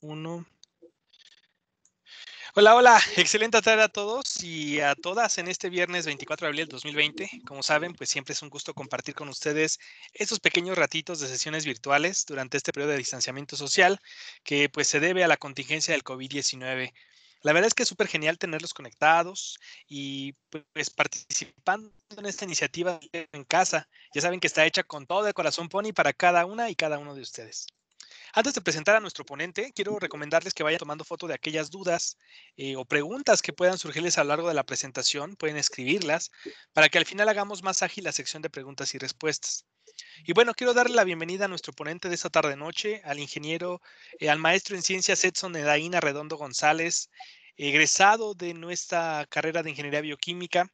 Uno. Hola, hola, excelente tarde a todos y a todas en este viernes 24 de abril del 2020. Como saben, pues siempre es un gusto compartir con ustedes estos pequeños ratitos de sesiones virtuales durante este periodo de distanciamiento social que pues se debe a la contingencia del COVID-19. La verdad es que es súper genial tenerlos conectados y pues participando en esta iniciativa en casa. Ya saben que está hecha con todo el corazón Pony para cada una y cada uno de ustedes. Antes de presentar a nuestro ponente, quiero recomendarles que vayan tomando foto de aquellas dudas o preguntas que puedan surgirles a lo largo de la presentación. Pueden escribirlas para que al final hagamos más ágil la sección de preguntas y respuestas. Y bueno, quiero darle la bienvenida a nuestro ponente de esta tarde-noche, al ingeniero, al maestro en ciencias Edson Edaína Redondo González, egresado de nuestra carrera de ingeniería bioquímica,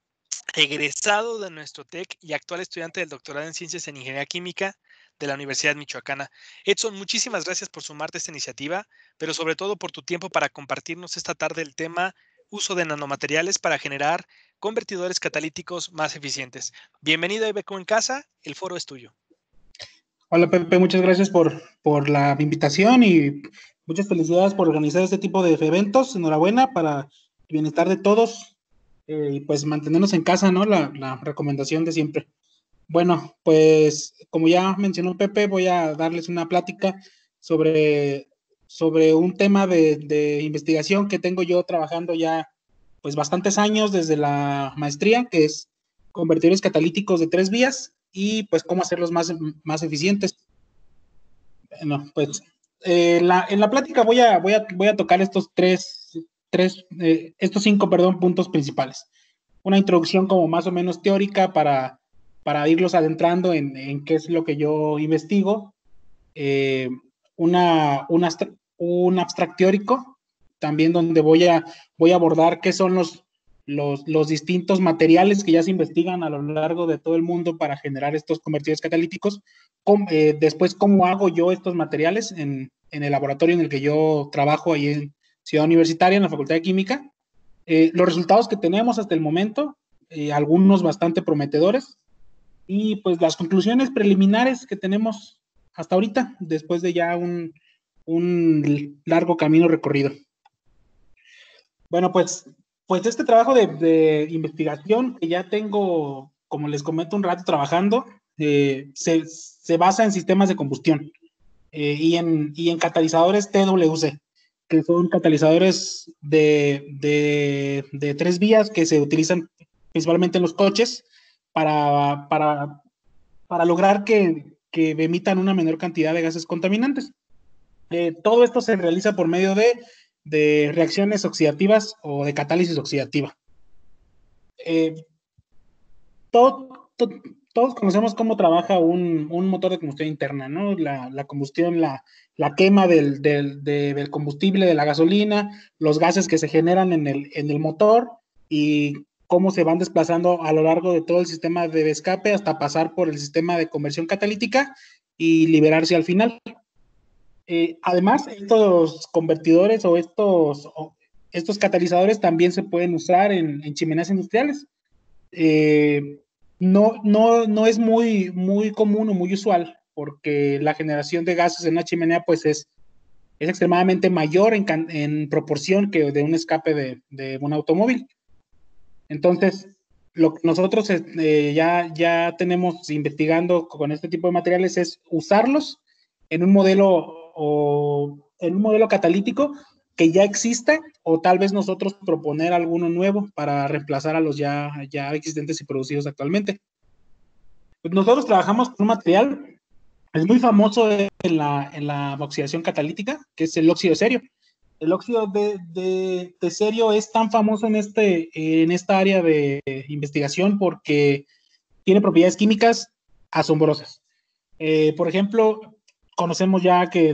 egresado de nuestro TEC y actual estudiante del doctorado en Ciencias en Ingeniería Química de la Universidad Michoacana. Edson, muchísimas gracias por sumarte a esta iniciativa, pero sobre todo por tu tiempo para compartirnos esta tarde el tema uso de nanomateriales para generar convertidores catalíticos más eficientes. Bienvenido a IBQ en casa, el foro es tuyo. Hola Pepe, muchas gracias por la invitación y muchas felicidades por organizar este tipo de eventos. Enhorabuena para el bienestar de todos y pues mantenernos en casa, ¿no? La recomendación de siempre. Bueno, pues como ya mencionó Pepe, voy a darles una plática sobre un tema de investigación que tengo yo trabajando ya pues bastantes años desde la maestría, que es convertidores catalíticos de 3 vías y pues cómo hacerlos más eficientes. Bueno, pues en la plática voy a tocar estos estos 5 puntos principales. Una introducción como más o menos teórica para irlos adentrando en qué es lo que yo investigo. Un abstract teórico, también donde voy a abordar qué son los distintos materiales que ya se investigan a lo largo de todo el mundo para generar estos convertidores catalíticos. Después, cómo hago yo estos materiales en el laboratorio en el que yo trabajo ahí en Ciudad Universitaria, en la Facultad de Química. Los resultados que tenemos hasta el momento, algunos bastante prometedores, y pues las conclusiones preliminares que tenemos hasta ahorita, después de ya un largo camino recorrido. Bueno, pues este trabajo de investigación que ya tengo, como les comento, un rato trabajando, se basa en sistemas de combustión y en catalizadores TWC, que son catalizadores de 3 vías que se utilizan principalmente en los coches para lograr que emitan una menor cantidad de gases contaminantes. Todo esto se realiza por medio de reacciones oxidativas o de catálisis oxidativa. Todos conocemos cómo trabaja un motor de combustión interna, ¿no? La combustión, la quema del combustible, de la gasolina, los gases que se generan en el motor y cómo se van desplazando a lo largo de todo el sistema de escape hasta pasar por el sistema de conversión catalítica y liberarse al final. Además, estos convertidores o estos catalizadores también se pueden usar en chimeneas industriales. No es muy común o muy usual, porque la generación de gases en una chimenea pues es extremadamente mayor en proporción que de un escape de un automóvil. Entonces, lo que nosotros ya tenemos investigando con este tipo de materiales es usarlos en un modelo catalítico que ya exista, o tal vez nosotros proponer alguno nuevo para reemplazar a los ya existentes y producidos actualmente. Pues nosotros trabajamos con un material, es muy famoso en la oxidación catalítica, que es el óxido de cerio. El óxido de cerio es tan famoso en esta área de investigación porque tiene propiedades químicas asombrosas. Por ejemplo, conocemos ya que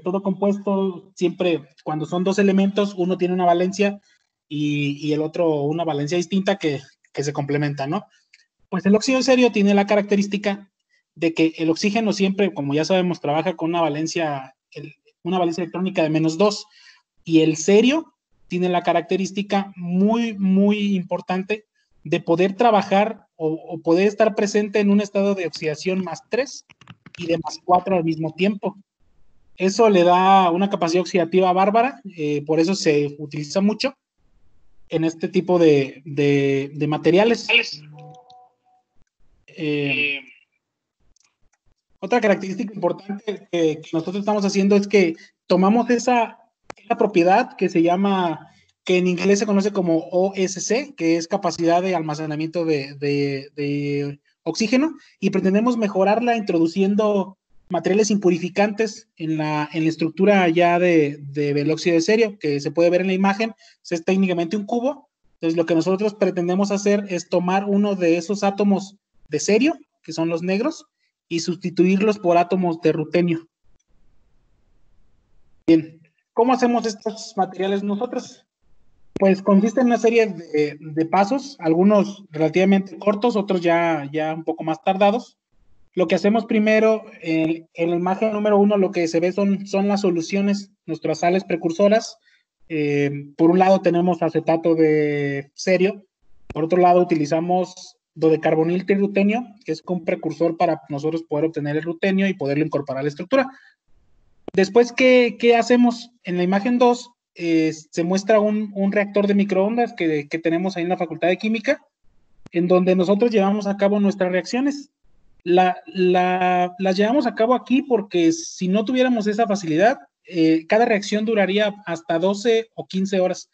todo compuesto, siempre cuando son 2 elementos, uno tiene una valencia y el otro una valencia distinta que se complementan, ¿no? Pues el óxido de cerio tiene la característica de que el oxígeno siempre, como ya sabemos, trabaja con una valencia electrónica de -2, y el cerio tiene la característica muy, muy importante de poder trabajar o poder estar presente en un estado de oxidación +3 y de +4 al mismo tiempo. Eso le da una capacidad oxidativa bárbara, por eso se utiliza mucho en este tipo de materiales. Otra característica importante que nosotros estamos haciendo es que tomamos esa propiedad que se llama, que en inglés se conoce como OSC, que es capacidad de almacenamiento de oxígeno, y pretendemos mejorarla introduciendo materiales impurificantes en la estructura ya del óxido de cerio, que se puede ver en la imagen. Es técnicamente un cubo. Entonces, lo que nosotros pretendemos hacer es tomar uno de esos átomos de cerio, que son los negros, y sustituirlos por átomos de rutenio. Bien, ¿cómo hacemos estos materiales nosotros? Pues consiste en una serie de pasos, algunos relativamente cortos, otros ya un poco más tardados. Lo que hacemos primero, en la imagen número 1, lo que se ve son las soluciones, nuestras sales precursoras. Por un lado tenemos acetato de cerio, por otro lado utilizamos dodecarbonil trirutenio, que es un precursor para nosotros poder obtener el rutenio y poderlo incorporar a la estructura. Después, ¿qué hacemos? En la imagen 2 se muestra un reactor de microondas que tenemos ahí en la Facultad de Química, en donde nosotros llevamos a cabo nuestras reacciones. Las llevamos a cabo aquí porque si no tuviéramos esa facilidad, cada reacción duraría hasta 12 o 15 horas.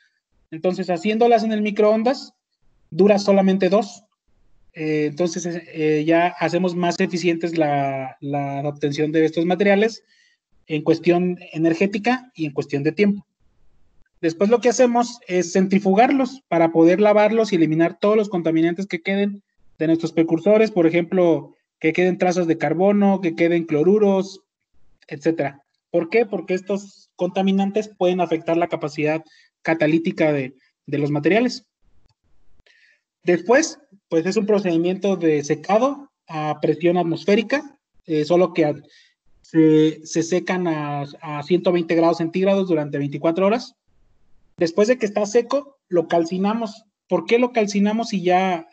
Entonces, haciéndolas en el microondas, dura solamente 2. Entonces, ya hacemos más eficientes la obtención de estos materiales en cuestión energética y en cuestión de tiempo. Después lo que hacemos es centrifugarlos para poder lavarlos y eliminar todos los contaminantes que queden de nuestros precursores, por ejemplo, que queden trazas de carbono, que queden cloruros, etcétera. ¿Por qué? Porque estos contaminantes pueden afectar la capacidad catalítica de los materiales. Después, pues es un procedimiento de secado a presión atmosférica, solo que se secan a 120 grados centígrados durante 24 horas. Después de que está seco, lo calcinamos. ¿Por qué lo calcinamos y ya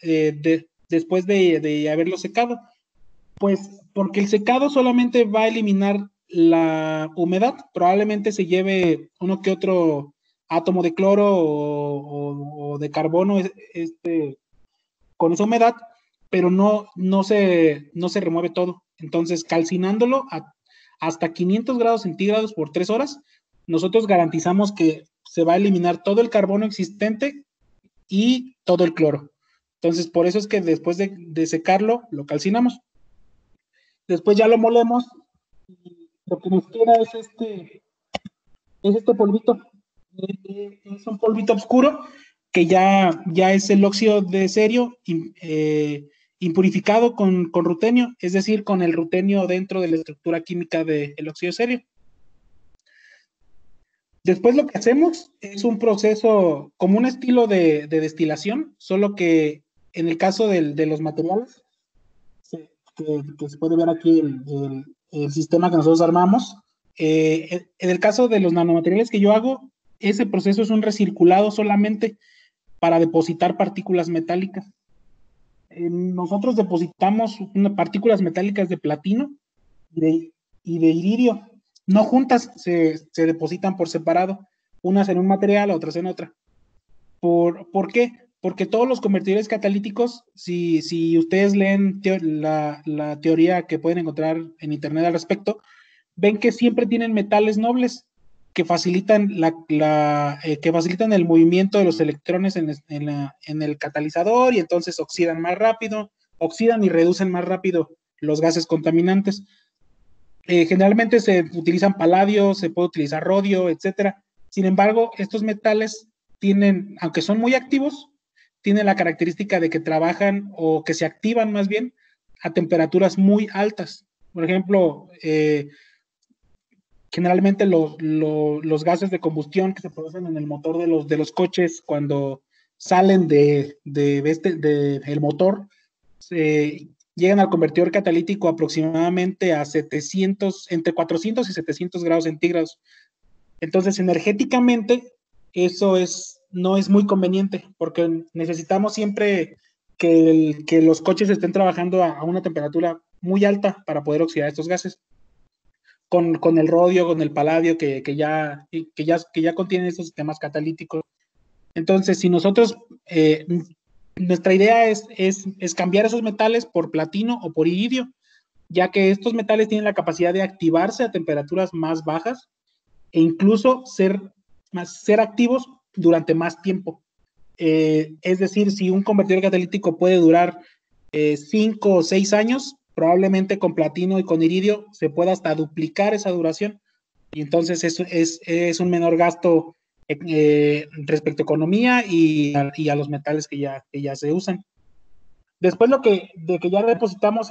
después de haberlo secado? Pues porque el secado solamente va a eliminar la humedad. Probablemente se lleve uno que otro átomo de cloro o de carbono con esa humedad, pero no se remueve todo. Entonces, calcinándolo hasta 500 grados centígrados por 3 horas, nosotros garantizamos que se va a eliminar todo el carbono existente y todo el cloro. Entonces, por eso es que después de secarlo, lo calcinamos. Después ya lo molemos y lo que nos queda es este polvito. Es un polvito oscuro que ya es el óxido de cerio impurificado con rutenio, es decir, con el rutenio dentro de la estructura química del óxido de cerio. Después lo que hacemos es un proceso como un estilo de destilación, solo que en el caso de los materiales, que se puede ver aquí el sistema que nosotros armamos, en el caso de los nanomateriales que yo hago, ese proceso es un recirculado solamente para depositar partículas metálicas. Nosotros depositamos partículas metálicas de platino y de iridio. No juntas, se depositan por separado, unas en un material, otras en otra. ¿Por qué? Porque todos los convertidores catalíticos, si ustedes leen la teoría que pueden encontrar en internet al respecto, ven que siempre tienen metales nobles que facilitan el movimiento de los electrones en el catalizador, y entonces oxidan más rápido, oxidan y reducen más rápido los gases contaminantes. Generalmente se utilizan paladio, se puede utilizar rodio, etcétera. Sin embargo, estos metales tienen, aunque son muy activos, tienen la característica de que trabajan o que se activan más bien a temperaturas muy altas. Por ejemplo, generalmente los gases de combustión que se producen en el motor de los coches cuando salen del motor, llegan al convertidor catalítico aproximadamente a entre 400 y 700 grados centígrados. Entonces, energéticamente, eso no es muy conveniente, porque necesitamos siempre que los coches estén trabajando a una temperatura muy alta para poder oxidar estos gases. con el rodio, con el paladio, que ya contienen esos sistemas catalíticos. Entonces, si nosotros, nuestra idea es cambiar esos metales por platino o por iridio, ya que estos metales tienen la capacidad de activarse a temperaturas más bajas e incluso ser activos durante más tiempo. Es decir, si un convertidor catalítico puede durar 5 o 6 años, probablemente con platino y con iridio se pueda hasta duplicar esa duración, y entonces eso es un menor gasto respecto a economía y a los metales que ya se usan. Después de que ya depositamos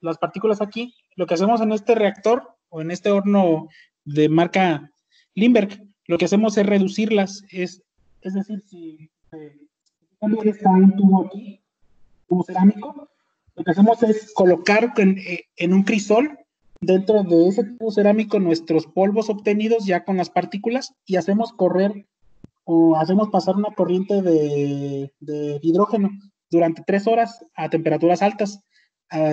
las partículas aquí, lo que hacemos en este reactor o en este horno de marca Limberg, lo que hacemos es reducirlas. Es decir, si también está un tubo aquí, tubo cerámico, lo que hacemos es colocar en un crisol dentro de ese tubo cerámico nuestros polvos obtenidos ya con las partículas, y hacemos correr o hacemos pasar una corriente de hidrógeno durante 3 horas a temperaturas altas,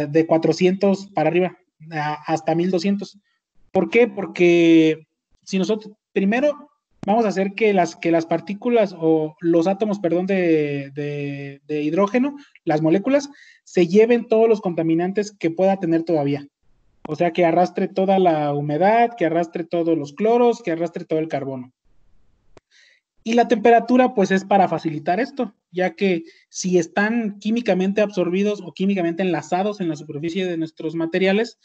de 400 para arriba, hasta 1200. ¿Por qué? Porque si nosotros primero vamos a hacer que las partículas o los átomos, perdón, de hidrógeno, las moléculas, se lleven todos los contaminantes que pueda tener todavía. O sea, que arrastre toda la humedad, que arrastre todos los cloros, que arrastre todo el carbono. Y la temperatura, pues, es para facilitar esto, ya que si están químicamente absorbidos o químicamente enlazados en la superficie de nuestros materiales,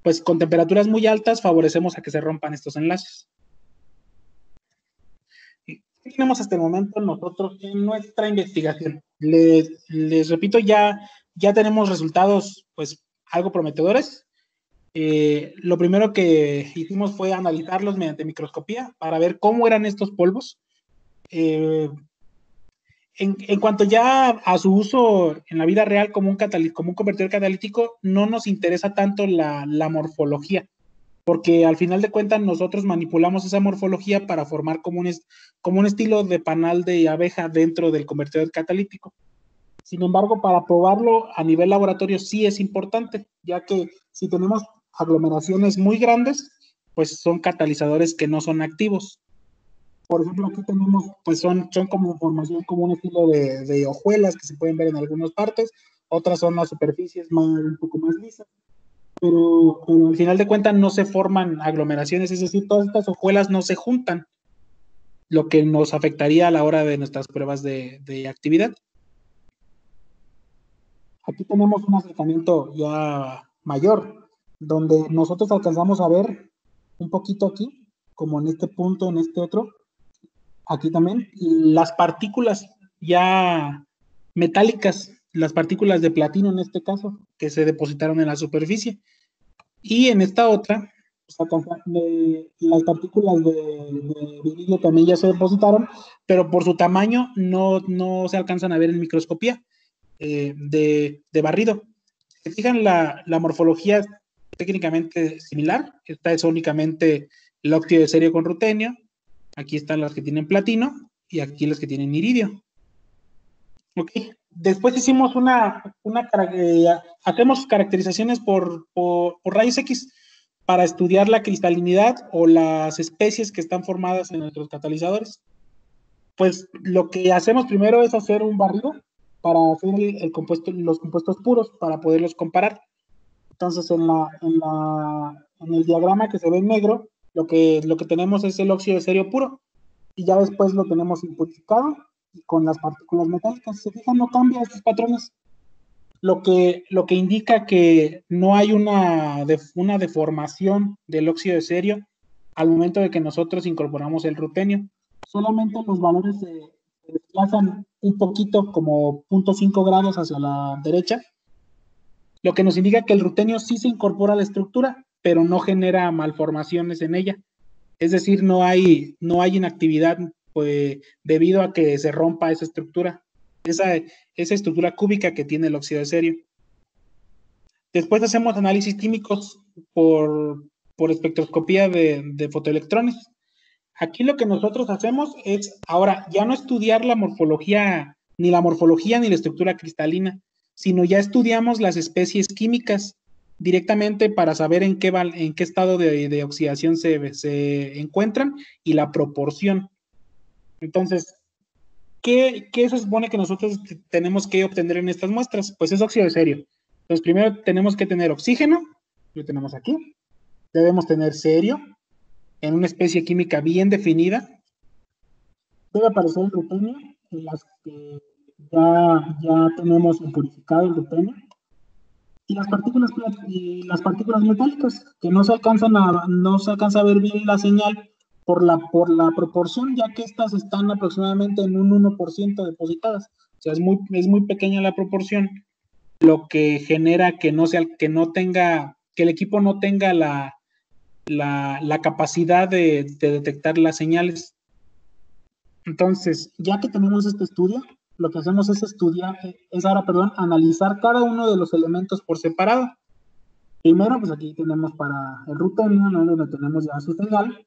pues con temperaturas muy altas favorecemos a que se rompan estos enlaces. ¿Qué tenemos hasta el momento nosotros en nuestra investigación? Les repito, ya tenemos resultados, pues, algo prometedores. Lo primero que hicimos fue analizarlos mediante microscopía para ver cómo eran estos polvos. En cuanto ya a su uso en la vida real como un convertidor catalítico, no nos interesa tanto la morfología, porque al final de cuentas nosotros manipulamos esa morfología para formar como un estilo de panal de abeja dentro del convertidor catalítico. Sin embargo, para probarlo a nivel laboratorio sí es importante, ya que si tenemos aglomeraciones muy grandes, pues son catalizadores que no son activos. Por ejemplo, aquí tenemos, pues son como formación, como un estilo de hojuelas que se pueden ver en algunas partes, otras son las superficies un poco más lisas, pero al final de cuentas no se forman aglomeraciones, es decir, todas estas hojuelas no se juntan, lo que nos afectaría a la hora de nuestras pruebas de actividad. Aquí tenemos un acercamiento ya mayor, donde nosotros alcanzamos a ver un poquito aquí, como en este punto, en este otro, aquí también, las partículas ya metálicas, las partículas de platino en este caso, que se depositaron en la superficie. Y en esta otra, las partículas de vidrio también ya se depositaron, pero por su tamaño no se alcanzan a ver en microscopía de barrido. Si se fijan, la morfología es técnicamente similar. Esta es únicamente el óxido de serio con rutenio. Aquí están las que tienen platino y aquí las que tienen iridio. Ok. Después hicimos hacemos caracterizaciones por rayos X para estudiar la cristalinidad o las especies que están formadas en nuestros catalizadores. Pues lo que hacemos primero es hacer un barrido para hacer los compuestos puros para poderlos comparar. Entonces en el diagrama que se ve en negro, lo que tenemos es el óxido de serio puro, y ya después lo tenemos impurificado y con las partículas metálicas. Se fijan, no cambia estos patrones, lo que indica que no hay una deformación del óxido de serio al momento de que nosotros incorporamos el rutenio. Solamente los valores se desplazan un poquito, como 0.5 grados hacia la derecha, lo que nos indica que el rutenio sí se incorpora a la estructura, pero no genera malformaciones en ella. Es decir, no hay inactividad, pues, debido a que se rompa esa estructura, esa estructura cúbica que tiene el óxido de serio. Después hacemos análisis químicos por espectroscopía de fotoelectrones. Aquí lo que nosotros hacemos es, ahora, ya no estudiar la morfología ni la estructura cristalina, sino ya estudiamos las especies químicas directamente para saber en qué estado de oxidación se encuentran y la proporción. Entonces, ¿qué se supone que nosotros tenemos que obtener en estas muestras? Pues es óxido de cerio. Entonces, primero tenemos que tener oxígeno, lo tenemos aquí. Debemos tener cerio en una especie química bien definida. Debe aparecer el rutenio, en las que ya tenemos purificado el rutenio. Y las partículas metálicas, que no se alcanza a ver bien la señal por la proporción, ya que estas están aproximadamente en un 1% depositadas. O sea, es muy pequeña la proporción, lo que genera que que el equipo no tenga la capacidad de detectar las señales. Entonces, ya que tenemos este estudio, lo que hacemos es analizar cada uno de los elementos por separado. Primero, pues aquí tenemos para el rutenio, ¿no? Donde tenemos ya su señal.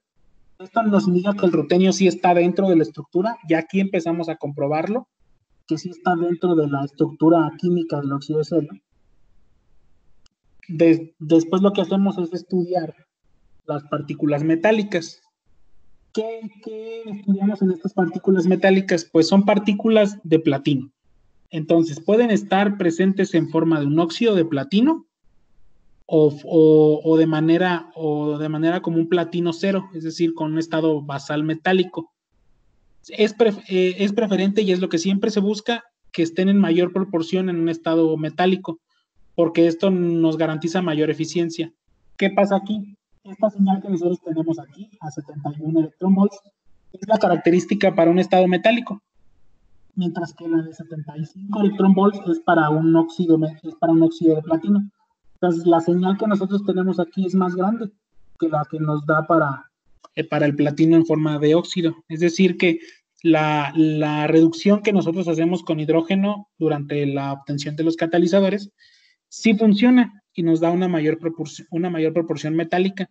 Esto nos indica que el rutenio sí está dentro de la estructura, y aquí empezamos a comprobarlo, que sí está dentro de la estructura química del óxido de cerio. Después lo que hacemos es estudiar las partículas metálicas. ¿Qué estudiamos en estas partículas metálicas? Pues son partículas de platino. Entonces, pueden estar presentes en forma de un óxido de platino o de manera como un platino cero, es decir, con un estado basal metálico. Es preferente, y es lo que siempre se busca, que estén en mayor proporción en un estado metálico, porque esto nos garantiza mayor eficiencia. ¿Qué pasa aquí? Esta señal que nosotros tenemos aquí, a 71 electronvolts, es la característica para un estado metálico, mientras que la de 75 electronvolts es para un óxido de platino. Entonces, la señal que nosotros tenemos aquí es más grande que la que nos da para el platino en forma de óxido. Es decir, que la reducción que nosotros hacemos con hidrógeno durante la obtención de los catalizadores sí funciona y nos da una mayor proporción metálica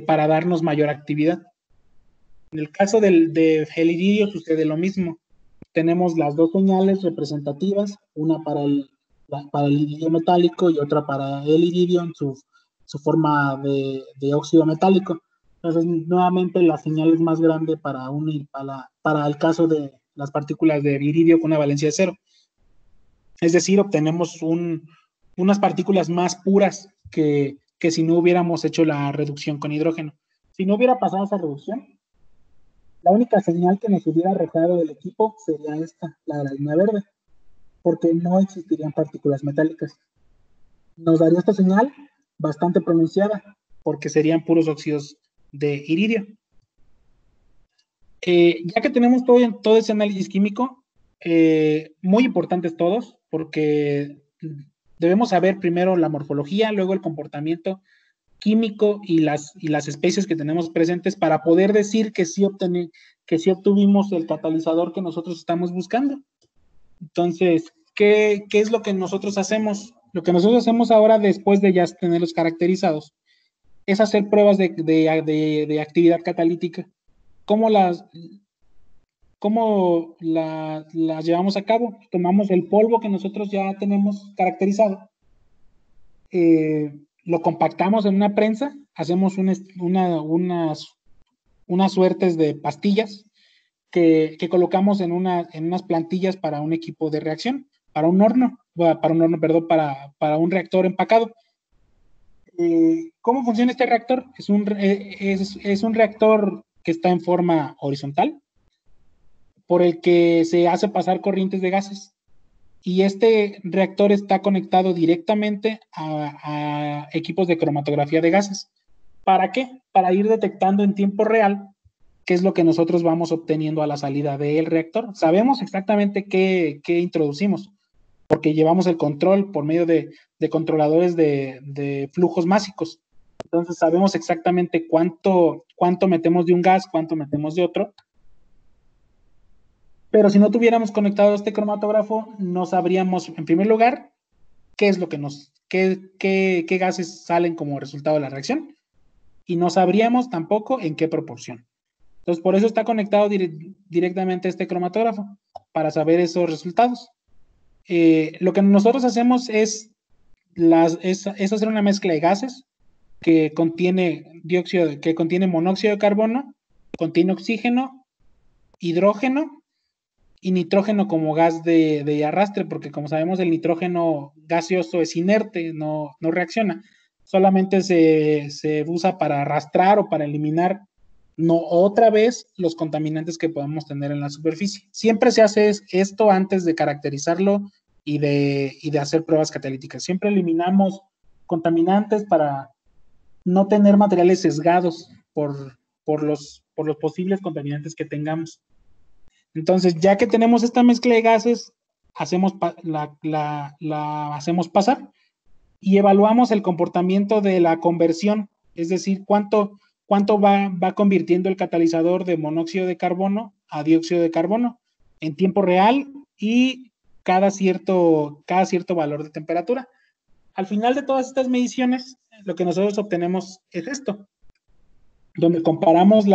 para darnos mayor actividad. En el caso de iridio sucede lo mismo. Tenemos las dos señales representativas, una para el iridio metálico y otra para el iridio en su forma de óxido metálico. Entonces, nuevamente, la señal es más grande para el caso de las partículas de iridio con una valencia de cero. Es decir, obtenemos unas partículas más puras que si no hubiéramos hecho la reducción con hidrógeno. Si no hubiera pasado esa reducción, la única señal que nos hubiera arrojado del equipo sería esta, la de la línea verde, porque no existirían partículas metálicas. Nos daría esta señal bastante pronunciada, porque serían puros óxidos de iridio. Ya que tenemos todo ese análisis químico, muy importantes todos, porque debemos saber primero la morfología, luego el comportamiento químico y las especies que tenemos presentes para poder decir que sí obtuvimos el catalizador que nosotros estamos buscando. Entonces, ¿qué es lo que nosotros hacemos? Lo que nosotros hacemos ahora, después de ya tenerlos caracterizados, es hacer pruebas de actividad catalítica. ¿Cómo las llevamos a cabo? Tomamos el polvo que nosotros ya tenemos caracterizado, lo compactamos en una prensa, hacemos unas suertes de pastillas que colocamos en unas plantillas para un equipo de reacción, para un reactor empacado. ¿Cómo funciona este reactor? Es un reactor que está en forma horizontal, por el que se hace pasar corrientes de gases. Y este reactor está conectado directamente a equipos de cromatografía de gases. ¿Para qué? Para ir detectando en tiempo real qué es lo que nosotros vamos obteniendo a la salida del reactor. Sabemos exactamente qué introducimos, porque llevamos el control por medio de controladores de flujos másicos. Entonces sabemos exactamente cuánto metemos de un gas, cuánto metemos de otro. Pero si no tuviéramos conectado este cromatógrafo, no sabríamos, en primer lugar, qué es lo que qué gases salen como resultado de la reacción, y no sabríamos tampoco en qué proporción. Entonces, por eso está conectado directamente a este cromatógrafo, para saber esos resultados. Lo que nosotros hacemos es es hacer una mezcla de gases que contiene monóxido de carbono, contiene oxígeno, hidrógeno y nitrógeno como gas de arrastre, porque como sabemos el nitrógeno gaseoso es inerte, no reacciona, solamente se usa para arrastrar o para eliminar, no otra vez, los contaminantes que podemos tener en la superficie. Siempre se hace esto antes de caracterizarlo y de hacer pruebas catalíticas. Siempre eliminamos contaminantes para no tener materiales sesgados por los posibles contaminantes que tengamos. Entonces, ya que tenemos esta mezcla de gases, la hacemos pasar y evaluamos el comportamiento de la conversión, es decir, cuánto va convirtiendo el catalizador de monóxido de carbono a dióxido de carbono en tiempo real y cada cierto valor de temperatura. Al final de todas estas mediciones, lo que nosotros obtenemos es esto, donde comparamos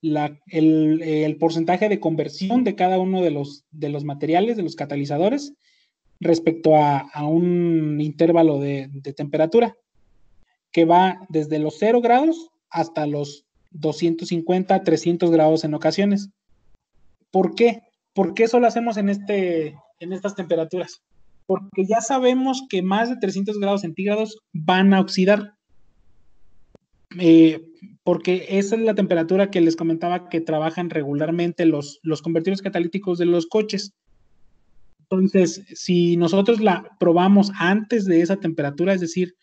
el porcentaje de conversión de cada uno de los materiales, de los catalizadores, respecto a un intervalo de temperatura que va desde los 0 grados hasta los 250, 300 grados en ocasiones. ¿Por qué? ¿Por qué eso lo hacemos en estas temperaturas? Porque ya sabemos que más de 300 grados centígrados van a oxidar. Porque esa es la temperatura que les comentaba que trabajan regularmente los convertidores catalíticos de los coches. Entonces, si nosotros la probamos antes de esa temperatura, es decir,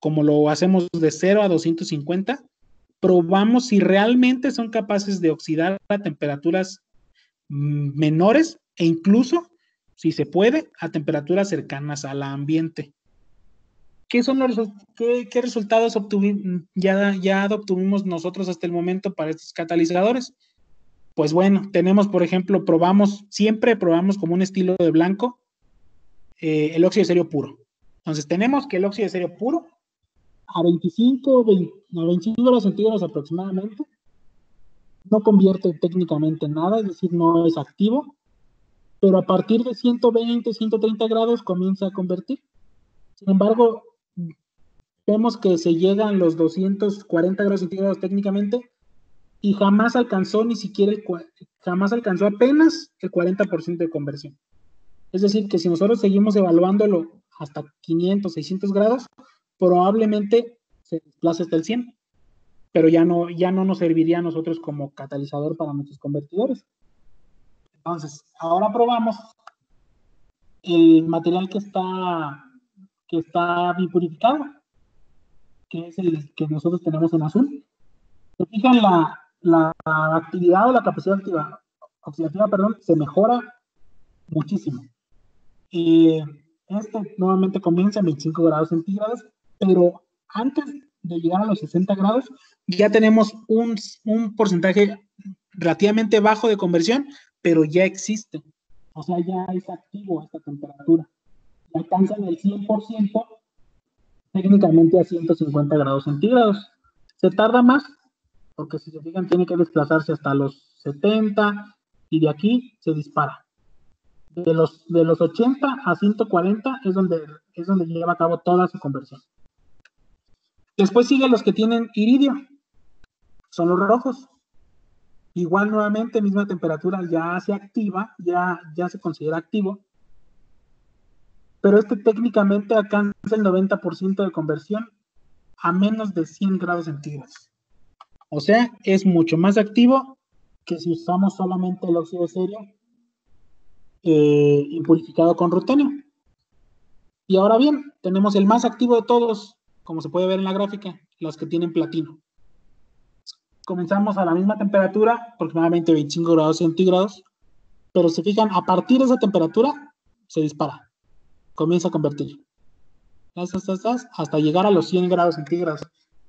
como lo hacemos de 0 a 250, probamos si realmente son capaces de oxidar a temperaturas menores e incluso, si se puede, a temperaturas cercanas al ambiente. ¿Qué resultados ya obtuvimos nosotros hasta el momento para estos catalizadores? Pues bueno, tenemos, por ejemplo, siempre probamos como un estilo de blanco el óxido de serio puro. Entonces, tenemos que el óxido de serio puro a 25 grados centígrados aproximadamente no convierte técnicamente en nada, es decir, no es activo, pero a partir de 120, 130 grados comienza a convertir. Sin embargo, vemos que se llegan los 240 grados centígrados técnicamente y jamás alcanzó apenas el 40% de conversión. Es decir, que si nosotros seguimos evaluándolo hasta 500, 600 grados, probablemente se desplace hasta el 100, pero ya no nos serviría a nosotros como catalizador para nuestros convertidores. Entonces, ahora probamos el material que está bipurificado, que es el que nosotros tenemos en azul. Se fijan, la actividad o la capacidad oxidativa, se mejora muchísimo. Nuevamente comienza a 25 grados centígrados, pero antes de llegar a los 60 grados, ya tenemos un porcentaje relativamente bajo de conversión, pero ya existe. O sea, ya es activo a esta temperatura. Alcanzan el 100% técnicamente a 150 grados centígrados. Se tarda más, porque si se fijan, tiene que desplazarse hasta los 70 y de aquí se dispara. De los 80 a 140 es donde lleva a cabo toda su conversión. Después siguen los que tienen iridio, son los rojos. Igual nuevamente, misma temperatura, ya se activa, ya se considera activo, pero técnicamente alcanza el 90% de conversión a menos de 100 grados centígrados. O sea, es mucho más activo que si usamos solamente el óxido de serio impurificado con rutenio. Y ahora bien, tenemos el más activo de todos, como se puede ver en la gráfica, los que tienen platino. Comenzamos a la misma temperatura, aproximadamente 25 grados centígrados, pero se fijan, a partir de esa temperatura se dispara, comienza a convertir hasta llegar a los 100 grados centígrados.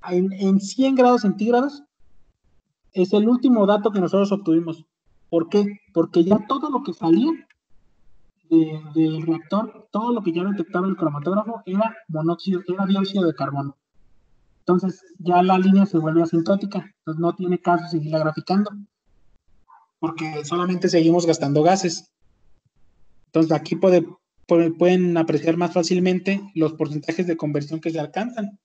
En 100 grados centígrados es el último dato que nosotros obtuvimos. ¿Por qué? Porque ya todo lo que salía del reactor, todo lo que ya detectaba el cromatógrafo era dióxido de carbono. Entonces ya la línea se vuelve asintótica, entonces no tiene caso seguirla graficando, porque solamente seguimos gastando gases. Entonces aquí pueden apreciar más fácilmente los porcentajes de conversión que se alcanzan.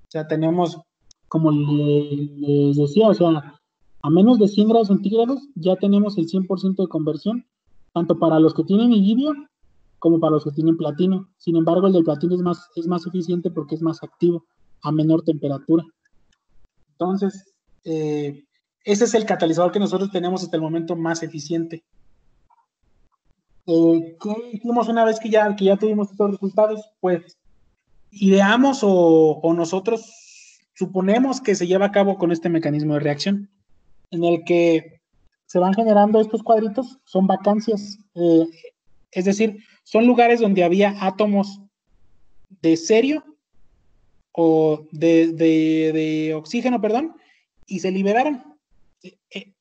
O sea, tenemos, como les decía, o sea, a menos de 100 grados centígrados ya tenemos el 100% de conversión, tanto para los que tienen iridio como para los que tienen platino. Sin embargo, el del platino es más eficiente porque es más activo a menor temperatura. Entonces, ese es el catalizador que nosotros tenemos hasta el momento más eficiente. ¿Qué hicimos una vez que ya tuvimos estos resultados? Pues ideamos o nosotros suponemos que se lleva a cabo con este mecanismo de reacción, en el que se van generando estos cuadritos, son vacancias, es decir, son lugares donde había átomos de serio o de oxígeno, perdón, y se liberaron.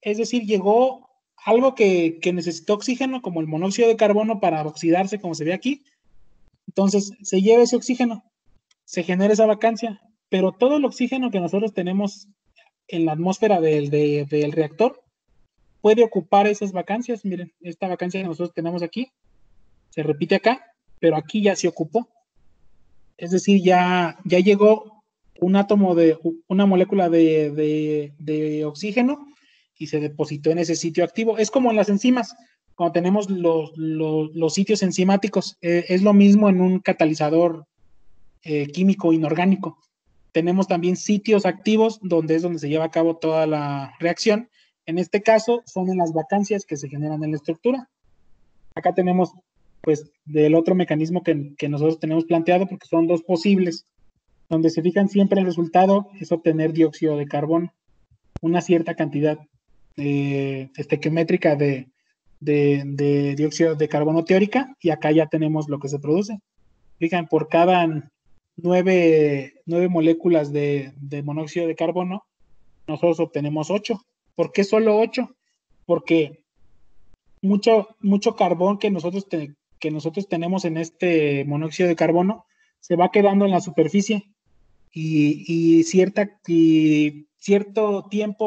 Es decir, llegó algo que necesitó oxígeno, como el monóxido de carbono, para oxidarse, como se ve aquí. Entonces, se lleva ese oxígeno, se genera esa vacancia, pero todo el oxígeno que nosotros tenemos en la atmósfera del reactor puede ocupar esas vacancias. Miren, esta vacancia que nosotros tenemos aquí se repite acá, pero aquí ya se ocupó. Es decir, ya llegó un átomo una molécula de oxígeno y se depositó en ese sitio activo. Es como en las enzimas, cuando tenemos los sitios enzimáticos, es lo mismo en un catalizador químico inorgánico. Tenemos también sitios activos donde es donde se lleva a cabo toda la reacción. En este caso son en las vacancias que se generan en la estructura. Acá tenemos pues del otro mecanismo que nosotros tenemos planteado, porque son dos posibles. Donde se fijan siempre el resultado es obtener dióxido de carbono, una cierta cantidad estequiométrica de dióxido de carbono teórica, y acá ya tenemos lo que se produce. Fijan, por cada 9 moléculas de monóxido de carbono, nosotros obtenemos 8. ¿Por qué solo 8? Porque mucho carbón que nosotros tenemos en este monóxido de carbono se va quedando en la superficie, y cierto tiempo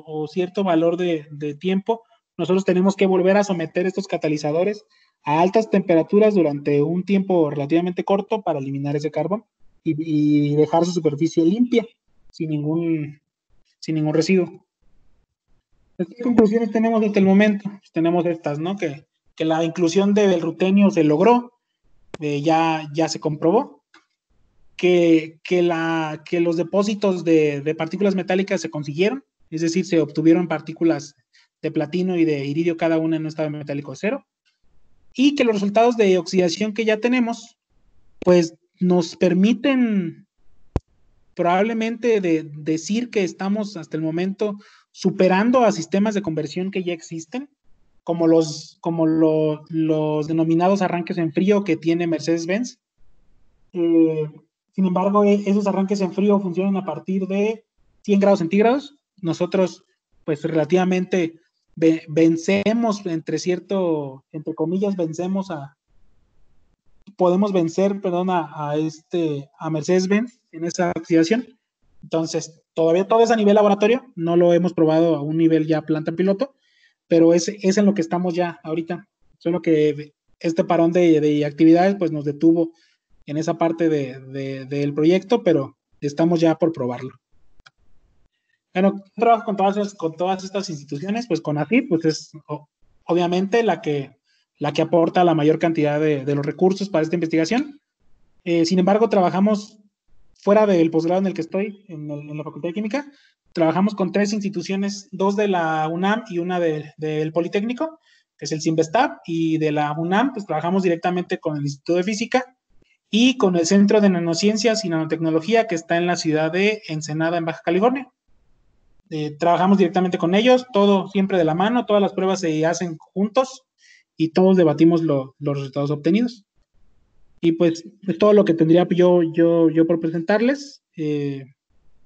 o cierto valor de tiempo, nosotros tenemos que volver a someter estos catalizadores a altas temperaturas durante un tiempo relativamente corto para eliminar ese carbón y dejar su superficie limpia, sin ningún residuo. ¿Qué conclusiones tenemos hasta el momento? Pues tenemos estas, ¿no? Que la inclusión del rutenio se logró, ya se comprobó. Que los depósitos de partículas metálicas se consiguieron, es decir, se obtuvieron partículas de platino y de iridio, cada una en un estado metálico cero, y que los resultados de oxidación que ya tenemos, pues nos permiten probablemente decir que estamos hasta el momento superando a sistemas de conversión que ya existen, como los denominados arranques en frío que tiene Mercedes-Benz. Sin embargo, esos arranques en frío funcionan a partir de 100 grados centígrados. Nosotros, pues relativamente vencemos, entre comillas, podemos vencer, perdón, a Mercedes-Benz en esa oxidación. Entonces, todavía todo es a nivel laboratorio, no lo hemos probado a un nivel ya planta piloto, pero es en lo que estamos ya ahorita. Solo que este parón de actividades pues nos detuvo en esa parte del proyecto, pero estamos ya por probarlo. Bueno, trabajo con todas estas instituciones, pues con AFIP, pues es obviamente la que aporta la mayor cantidad de los recursos para esta investigación. Sin embargo, trabajamos fuera del posgrado en el que estoy, en la Facultad de Química. Trabajamos con 3 instituciones, 2 de la UNAM y una del Politécnico, que es el CIMBESTAB, y de la UNAM, pues trabajamos directamente con el Instituto de Física y con el Centro de Nanociencias y Nanotecnología, que está en la ciudad de Ensenada, en Baja California. Trabajamos directamente con ellos, todo siempre de la mano, todas las pruebas se hacen juntos y todos debatimos los resultados obtenidos. Y pues es todo lo que tendría yo por presentarles.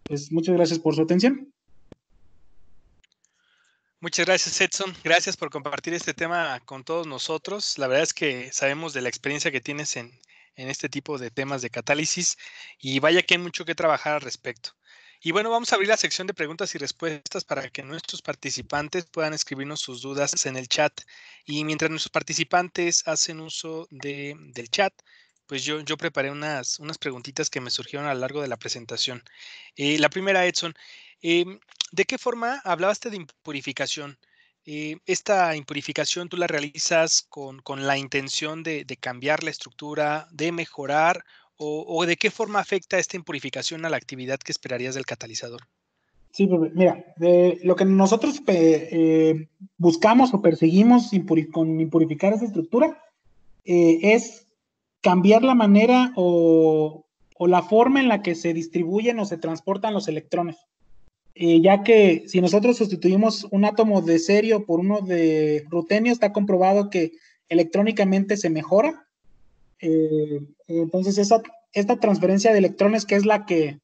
Pues muchas gracias por su atención. Muchas gracias, Edson. Gracias por compartir este tema con todos nosotros. La verdad es que sabemos de la experiencia que tienes en este tipo de temas de catálisis, y vaya que hay mucho que trabajar al respecto. Y bueno, vamos a abrir la sección de preguntas y respuestas para que nuestros participantes puedan escribirnos sus dudas en el chat. Y mientras nuestros participantes hacen uso del chat, pues yo preparé unas preguntitas que me surgieron a lo largo de la presentación. La primera, Edson, ¿de qué forma hablaste de impurificación? ¿Esta impurificación tú la realizas con la intención de cambiar la estructura, de mejorar, o de qué forma afecta esta impurificación a la actividad que esperarías del catalizador? Sí, mira, lo que nosotros buscamos o perseguimos con impurificar esa estructura es cambiar la manera o la forma en la que se distribuyen o se transportan los electrones. Ya que si nosotros sustituimos un átomo de cerio por uno de rutenio, está comprobado que electrónicamente se mejora. Entonces, esta transferencia de electrones, que es la que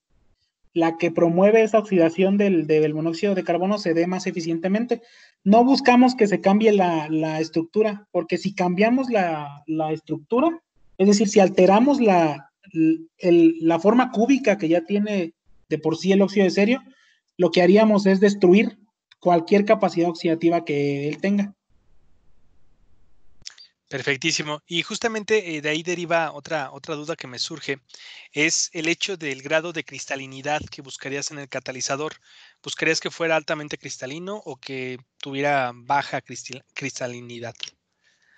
promueve esa oxidación del monóxido de carbono, se dé más eficientemente. No buscamos que se cambie la estructura, porque si cambiamos la estructura, es decir, si alteramos la forma cúbica que ya tiene de por sí el óxido de cerio, lo que haríamos es destruir cualquier capacidad oxidativa que él tenga. Perfectísimo. Y justamente de ahí deriva otra duda que me surge, es el hecho del grado de cristalinidad que buscarías en el catalizador. ¿Buscarías que fuera altamente cristalino o que tuviera baja cristalinidad?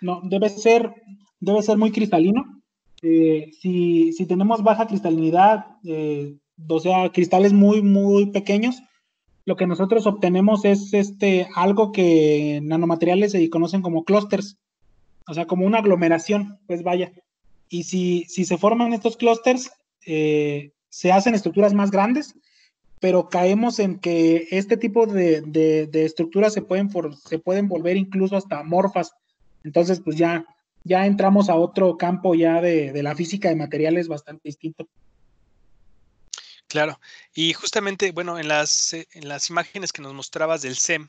No, debe ser muy cristalino. Si tenemos baja cristalinidad, o sea, cristales muy, muy pequeños, lo que nosotros obtenemos es algo que en nanomateriales se conocen como clústeres, o sea, como una aglomeración, pues vaya. Y si se forman estos clústeres, se hacen estructuras más grandes, pero caemos en que este tipo de estructuras se pueden volver incluso hasta amorfas. Entonces, pues ya entramos a otro campo ya de la física de materiales bastante distinto. Claro. Y justamente, bueno, en las imágenes que nos mostrabas del SEM,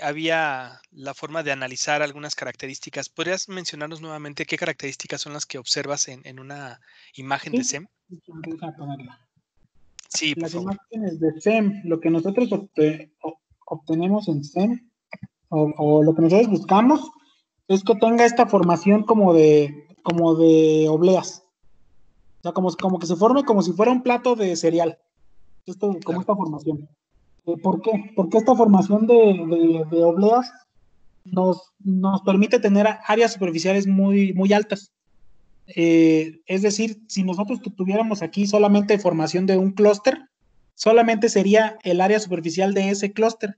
había la forma de analizar algunas características. ¿Podrías mencionarnos nuevamente qué características son las que observas en una imagen de ¿Sí? SEM? Deja ponerla. Sí, por Las favor. imágenes de SEM, lo que nosotros obtenemos en SEM, o lo que nosotros buscamos, es que tenga esta formación como de obleas. O sea, como que se forme como si fuera un plato de cereal. Como Claro. esta formación. ¿Por qué? Porque esta formación de obleas nos permite tener áreas superficiales muy, muy altas. Es decir, si nosotros tuviéramos aquí solamente formación de un clúster, solamente sería el área superficial de ese clúster,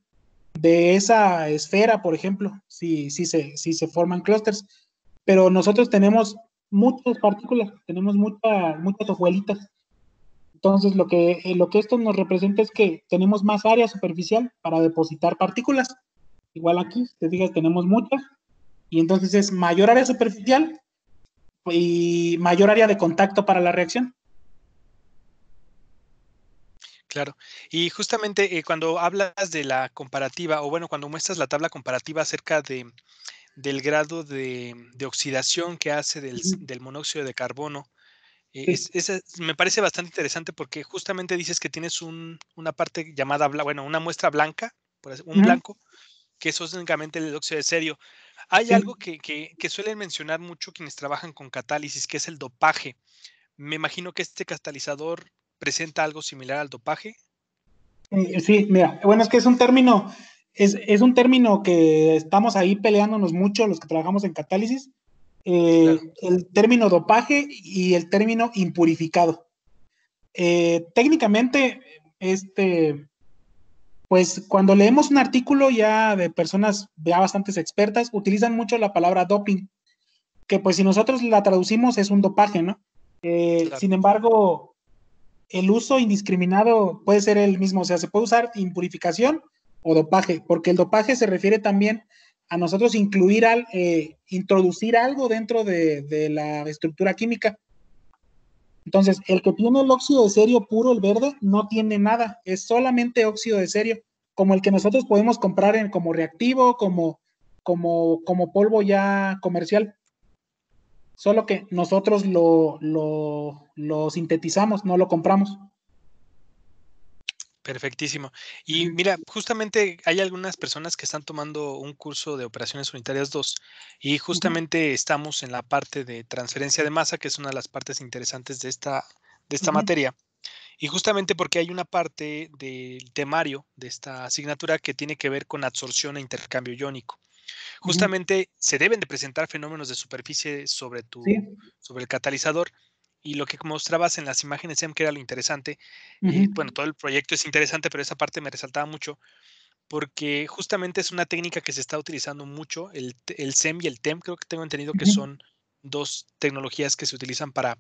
de esa esfera, por ejemplo, si se forman clústeres. Pero nosotros tenemos muchas partículas, tenemos muchas hojuelitas. Entonces, lo que esto nos representa es que tenemos más área superficial para depositar partículas. Igual aquí, si te fijas, tenemos muchas, y entonces es mayor área superficial y mayor área de contacto para la reacción. Claro. Y justamente cuando hablas de la comparativa, o bueno, cuando muestras la tabla comparativa acerca del grado de oxidación que hace del monóxido de carbono, Sí. me parece bastante interesante porque justamente dices que tienes una parte llamada, bueno, una muestra blanca, un Uh -huh. blanco, que es únicamente el óxido de cerio. Hay Sí. algo que suelen mencionar mucho quienes trabajan con catálisis, que es el dopaje. Me imagino que este catalizador presenta algo similar al dopaje. Sí, mira, bueno, es que es un término que estamos ahí peleándonos mucho los que trabajamos en catálisis, Claro. el término dopaje y el término impurificado. Técnicamente, pues cuando leemos un artículo ya de personas ya bastantes expertas, utilizan mucho la palabra doping, que pues si nosotros la traducimos es un dopaje, ¿no? Claro. Sin embargo, el uso indiscriminado puede ser el mismo, o sea, se puede usar impurificación o dopaje, porque el dopaje se refiere también a nosotros introducir algo dentro de la estructura química. Entonces, el que tiene el óxido de cerio puro, el verde, no tiene nada, es solamente óxido de cerio, como el que nosotros podemos comprar como reactivo, como polvo ya comercial, solo que nosotros lo sintetizamos, no lo compramos. Perfectísimo. Y mira, justamente hay algunas personas que están tomando un curso de operaciones unitarias 2 y Ujú, justamente estamos en la parte de transferencia de masa, que es una de las partes interesantes de esta ujú, materia. Y justamente porque hay una parte del temario de esta asignatura que tiene que ver con absorción e intercambio iónico. ujú. Justamente se deben de presentar fenómenos de superficie Sí. sobre el catalizador y lo que mostrabas en las imágenes SEM, que era lo interesante, Ujú, bueno, todo el proyecto es interesante, pero esa parte me resaltaba mucho porque justamente es una técnica que se está utilizando mucho, el SEM y el TEM, creo que tengo entendido que ujú. son dos tecnologías que se utilizan para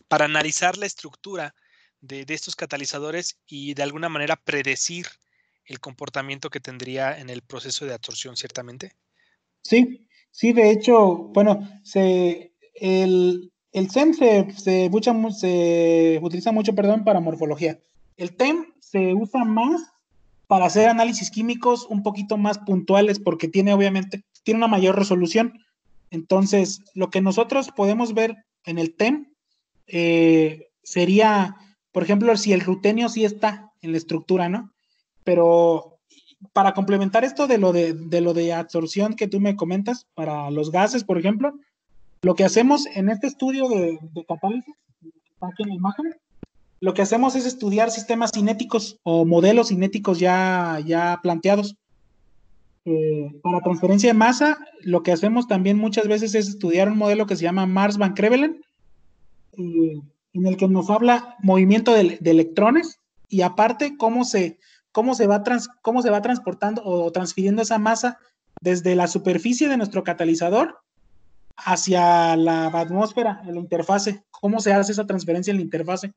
analizar la estructura de estos catalizadores y de alguna manera predecir el comportamiento que tendría en el proceso de absorción, ciertamente. Sí, sí, de hecho, bueno, el SEM se utiliza mucho, perdón, para morfología. El TEM se usa más para hacer análisis químicos un poquito más puntuales porque tiene, obviamente, tiene una mayor resolución. Entonces, lo que nosotros podemos ver en el TEM sería, por ejemplo, si el rutenio sí está en la estructura, ¿no? Pero para complementar esto de lo de absorción que tú me comentas, para los gases, por ejemplo, lo que hacemos en este estudio de catálisis, está aquí en la imagen, lo que hacemos es estudiar sistemas cinéticos o modelos cinéticos ya planteados. Para transferencia de masa, lo que hacemos también muchas veces es estudiar un modelo que se llama Mars Van Crevelen, en el que nos habla movimiento de electrones y aparte cómo se va transportando o transfiriendo esa masa desde la superficie de nuestro catalizador hacia la atmósfera, en la interfase, cómo se hace esa transferencia en la interfase.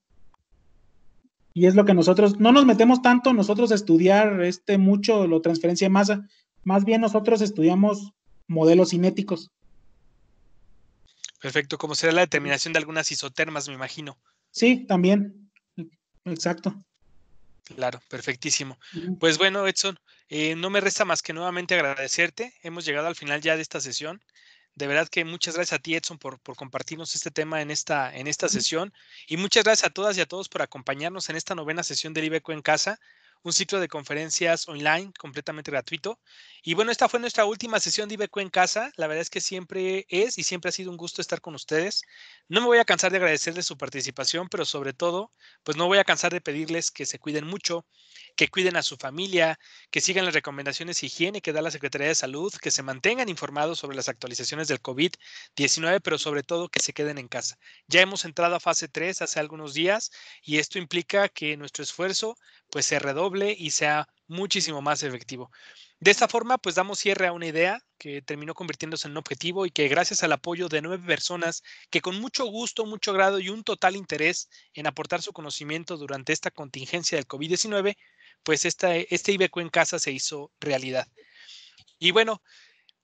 Y es lo que nosotros, no nos metemos tanto nosotros a estudiar mucho la transferencia de masa, más bien nosotros estudiamos modelos cinéticos. Perfecto, como será la determinación de algunas isotermas, me imagino. Sí, también, exacto. Claro, perfectísimo. Pues bueno, Edson, no me resta más que nuevamente agradecerte. Hemos llegado al final ya de esta sesión. De verdad que muchas gracias a ti, Edson, por compartirnos este tema en esta sesión. Y muchas gracias a todas y a todos por acompañarnos en esta novena sesión del IBECO en casa, un ciclo de conferencias online completamente gratuito. Y bueno, esta fue nuestra última sesión de IBECO en casa. La verdad es que siempre es y siempre ha sido un gusto estar con ustedes. No me voy a cansar de agradecerles su participación, pero sobre todo pues no voy a cansar de pedirles que se cuiden mucho, que cuiden a su familia, que sigan las recomendaciones de higiene que da la Secretaría de Salud, que se mantengan informados sobre las actualizaciones del COVID-19, pero sobre todo que se queden en casa. Ya hemos entrado a fase 3 hace algunos días y esto implica que nuestro esfuerzo pues se redoble y sea muchísimo más efectivo. De esta forma, pues damos cierre a una idea que terminó convirtiéndose en un objetivo y que gracias al apoyo de 9 personas que con mucho gusto, mucho grado y un total interés en aportar su conocimiento durante esta contingencia del COVID-19, pues este IBECO en casa se hizo realidad. Y bueno,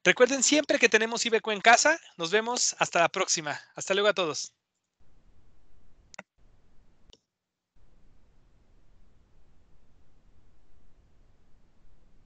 recuerden siempre que tenemos IBECO en casa. Nos vemos hasta la próxima. Hasta luego a todos.